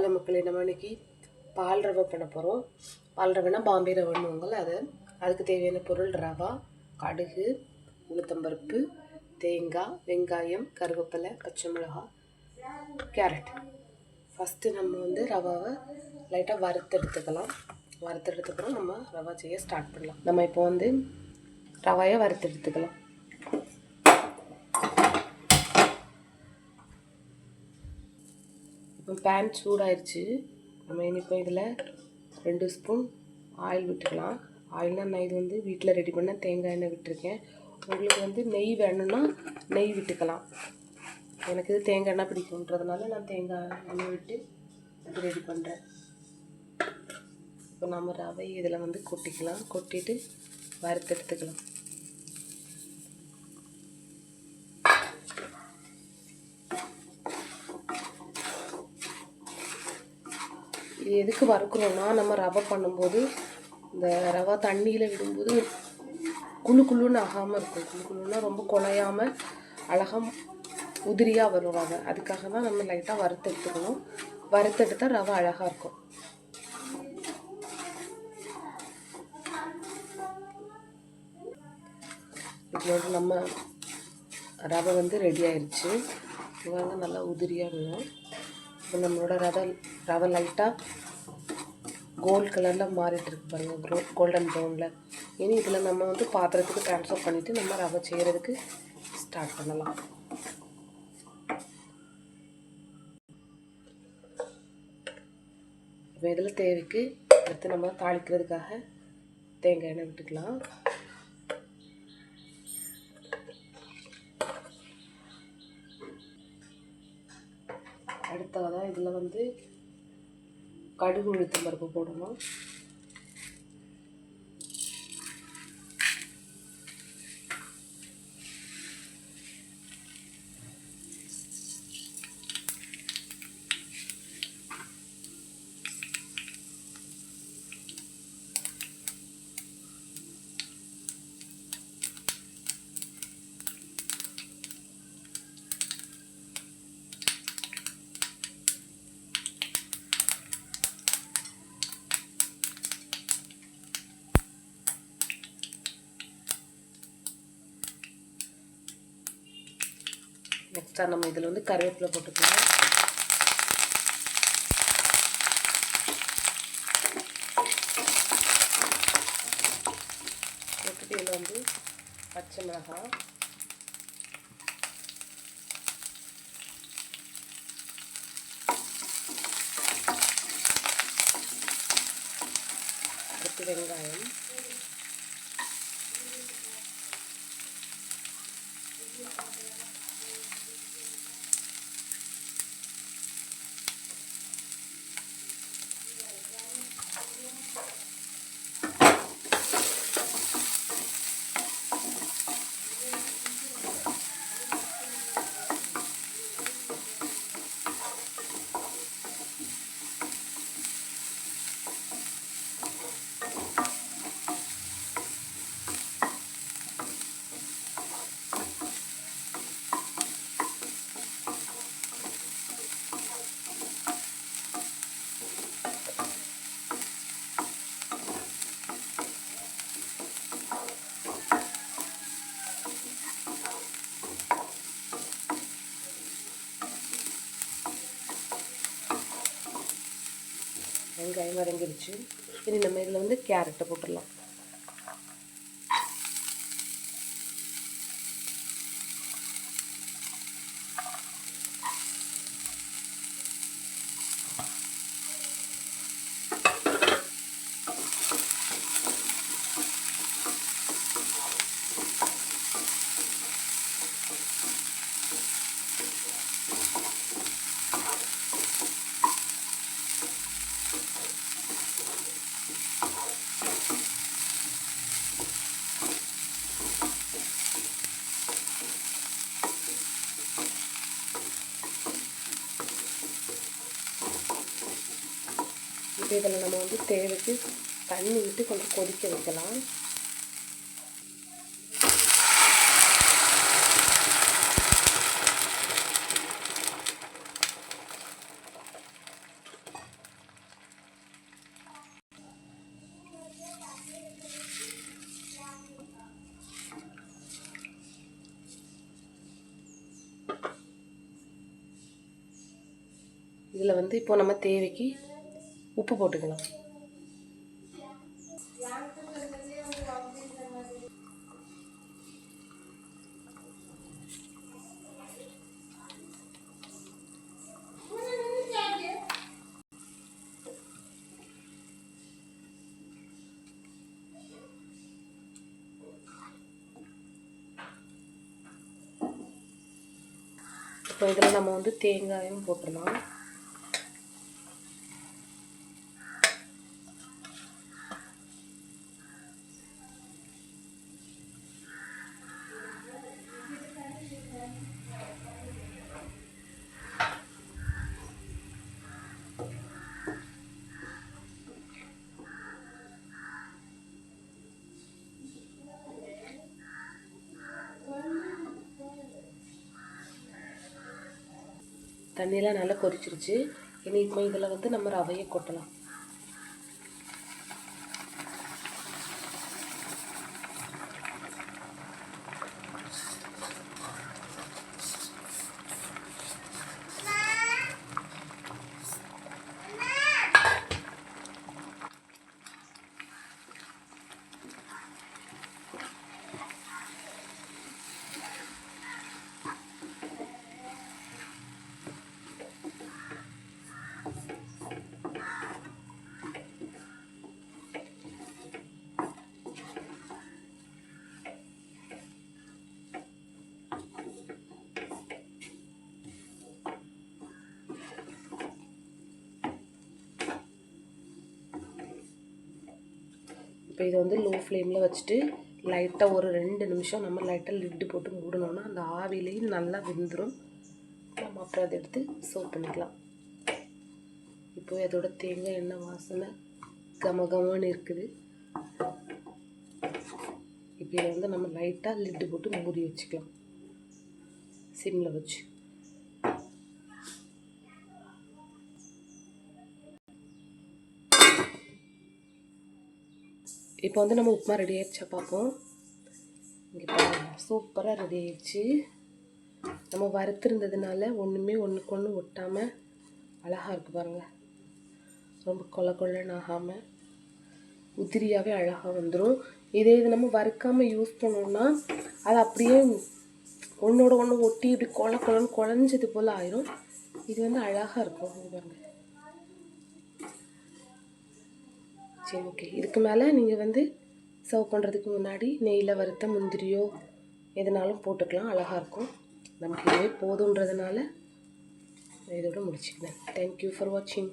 Hello மக்களே, நம்ம இன்றைக்கி பால் ரவை பண்ண போகிறோம். பால் ரவைனா பாம்பே ரவைன்னுவாங்கள்ல அது. அதுக்கு தேவையான பொருள் ரவா, கடுகு, உளுத்தம்பருப்பு, தேங்காய், வெங்காயம், கருவேப்பிலை, பச்சை மிளகாய், கேரட். ஃபஸ்ட்டு நம்ம ரவாவை லைட்டாக வறுத்தெடுத்துக்கலாம். வறுத்தெடுத்துக்கிறோம் நம்ம ரவா செய்ய ஸ்டார்ட் பண்ணலாம். நம்ம இப்போ ரவாயை வறுத்தெடுத்துக்கலாம். இப்போ பேன் சூடாயிருச்சு. நம்ம இப்போ இதில் 2 ஸ்பூன் ஆயில் விட்டுக்கலாம். ஆயில்னால் நான் இது வீட்டில் ரெடி பண்ண தேங்காய் எண்ணெய் விட்டுருக்கேன். உங்களுக்கு நெய் வேணும்னா நெய் விட்டுக்கலாம். எனக்கு இது தேங்காய் எண்ணெய் பிடிக்குன்றதுனால நான் தேங்காய் எண்ணெய் விட்டு இது ரெடி பண்ணுறேன். இப்போ நம்ம ரவை இதில் கொட்டிக்கலாம். கொட்டிட்டு வறுத்தெடுத்துக்கலாம். இது எதுக்கு வறுக்கிறோன்னா, நம்ம ரவை பண்ணும்போது இந்த ரவை தண்ணியில் விடும்போது குழுன்னு ஆகாமல் இருக்கும். குழுன்னா ரொம்ப குழையாமல் அழகாக உதிரியாக வரும் ரவை. அதுக்காக தான் நம்ம லைட்டாக வறுத்தெடுத்துக்கணும். வறுத்தெடுத்தால் ரவை அழகாக இருக்கும். இப்போ நம்ம ரவை ரெடி ஆயிடுச்சு. இவங்க நல்லா உதிரியாக வேணும். இப்போ நம்மளோட ரவை லைட்டாக கோல்ட் கலரில் மாறிட்டுருக்கு பாருங்கள், கோல்டன் ப்ரௌனில். இனி இதில் நம்ம பாத்திரத்துக்கு ட்ரான்ஸ்ஃபர் பண்ணிவிட்டு நம்ம ரவை செய்கிறதுக்கு ஸ்டார்ட் பண்ணலாம். இப்போ இதில் தேவைக்கு அடுத்து நம்ம தாளிக்கிறதுக்காக தேங்காய் எண்ணெய் விட்டுக்கலாம். அடுத்ததாக இதில் கடுகு உளுத்தம் பருப்பு போடணும். நெக்ஸ்ட்டாக நம்ம இதில் கருவேப்பிலை போட்டுக்கலாம். போட்டுட்டு இதில் பச்சை மிளகாய், அடுத்து வெங்காயம், வெங்காயம் வதங்கிடுச்சு. இனி நம்ம இதில் கேரட்டை போட்டுடலாம். இப்போ இதில் நம்ம தேவைக்கு தண்ணி விட்டு கொஞ்சம் கொதிக்க வைக்கலாம். இதில் வந்து இப்போ நம்ம தேவைக்கு உப்பு போட்டுக்கலாம். இப்போ இதில் நம்ம வந்து தேங்காயும் போட்டுடலாம். தண்ணியெலாம் நல்லா கொதிச்சிருச்சு. இனி இப்போ இதில் வந்து நம்ம ரவையை கொட்டலாம். இப்போ இதை வந்து லோ ஃப்ளேமில் வச்சுட்டு லைட்டாக ஒரு 2 நிமிஷம் நம்ம லைட்டாக லிட்டு போட்டு மூடணுன்னா அந்த ஆவிலையும் நல்லா வெந்துடும். நம்ம அப்புறம் அதை எடுத்து சர்வ் பண்ணிக்கலாம். இப்போ அதோட தேங்காய் எண்ணெய் வாசனை கமகமன்னு இருக்குது. இப்போ இதை வந்து நம்ம லைட்டாக லிட்டு போட்டு மூடி வச்சுக்கலாம் சிம்மில் வச்சு. இப்போ வந்து நம்ம உப்புமா ரெடி ஆகிடுச்சா பார்ப்போம். இங்கே பாருங்கள், சூப்பராக ரெடி ஆகிடுச்சு. நம்ம வறுத்துருந்ததுனால ஒன்றுமே ஒன்றுக்கு ஒன்று ஒட்டாமல் அழகாக இருக்குது பாருங்கள். ரொம்ப கொலன்னு ஆகாமல் உதிரியாகவே அழகாக வந்துடும். இதே இது நம்ம வறுக்காமல் யூஸ் பண்ணோம்னா அது அப்படியே ஒன்றோட ஒன்று ஒட்டி இப்படி கொலன்னு குழஞ்சது போல் ஆயிரும். இது வந்து அழகாக இருக்கும் பாருங்கள். சரி, ஓகே. இதுக்கு மேலே நீங்கள் வந்து சர்வ் பண்ணுறதுக்கு முன்னாடி நெய்யில் வறுத்த முந்திரியோ எதுனாலும் போட்டுக்கலாம், அழகாக இருக்கும். நமக்கு இதுவே போதுன்றதுனால இதோட முடிச்சுக்கிறேன். தேங்க்யூ ஃபார் வாட்சிங்.